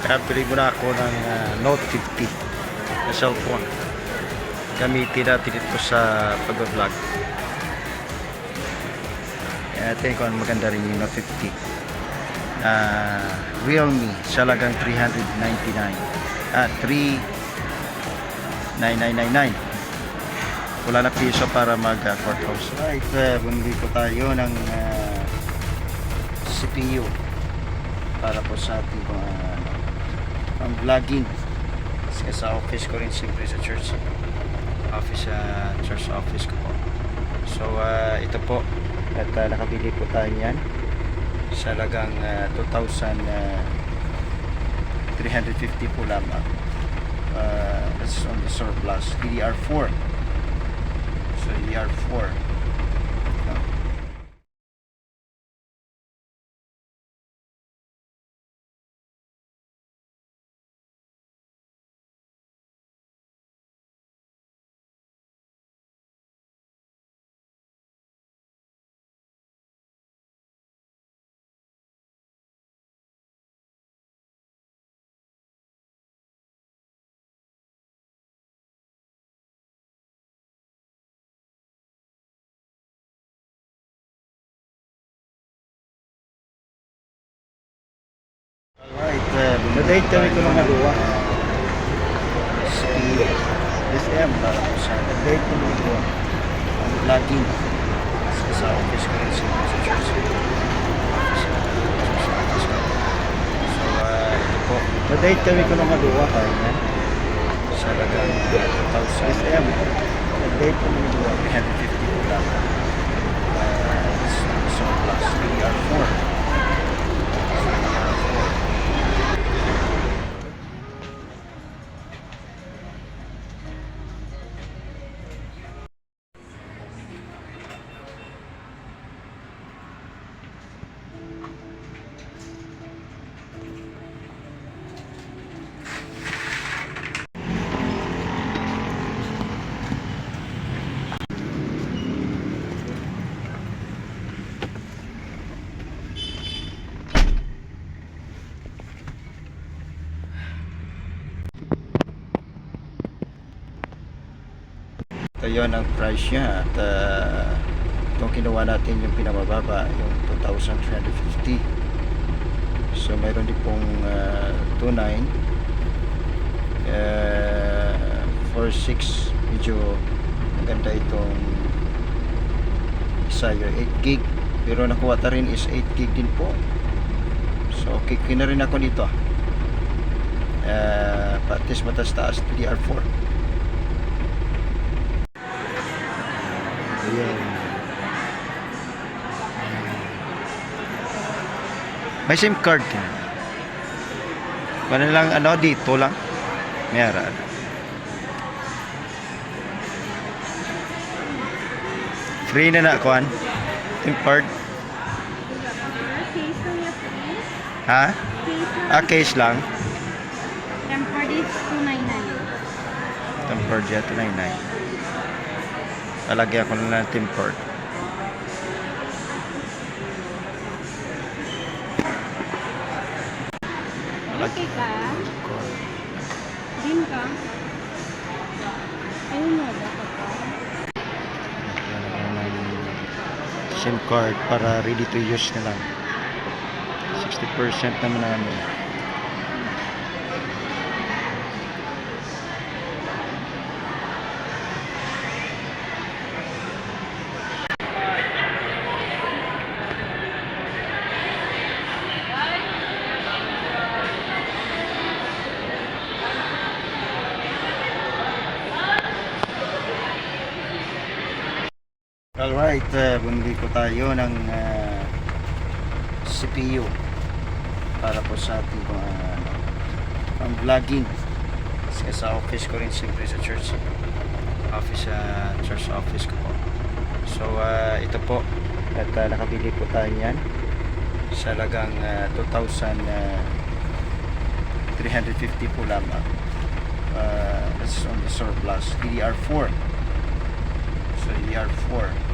Nakabili muna ako ng Note 50 na cellphone. Gamitin natin ito sa pag-vlog. Kaya natin kung maganda rin yung Note 50. Realme, salagang 399. Wala na piso para mag-courthouse. Right, bumili po tayo ng CPU para po sa ating pang vlogging. Kasi sa office ko rin, siyempre sa church office ko po. So ito po at nakabili po tayo yan sa halagang 2,350 po lamang. That's on the surplus DDR4. So DDR4 Alright, Nadate kami ko ng magawa. CPU SM para po sa Nadate ko ng magawa. ang vlogging. Kasi sa office ko rin, siyempre sa church office ko. So ito po Nadate kami ko ng magawa. tayo yan sa halagang 2,000 SM. Nadate ko ng magawa. 350 po lang. Surplus DDR4. Ito yun ang price niya at itong kinuha natin yung pinamababa yung 2,350. So mayroon din pong 29 46. Medyo maganda itong isa yung 8 gig, pero nakuha ta rin is 8 gig din po. So okay na rin ako dito, patis matas-taas DDR4. Ayan. May SIM card ka. Wala lang dito lang. Meron. Free na kuan. SIM card. Case lang niya free. Ha? Case lang. Case lang. Tempered is 299. Tempered yan, 299. Lalagyan ko na ng tempered. Okay ka? Din ka? Ayun mo, dapat ka? Lalagyan ng SIM card para ready to use na lang. 60% naman namin. Alright, bumili ko tayo ng CPU para po sa ating pang vlogging. Kasi sa office ko rin, siyempre sa church office ko po. So ito po at nakabili po tayo yan sa halagang 2,350 po lamang. That's on the surplus DDR4. So DDR4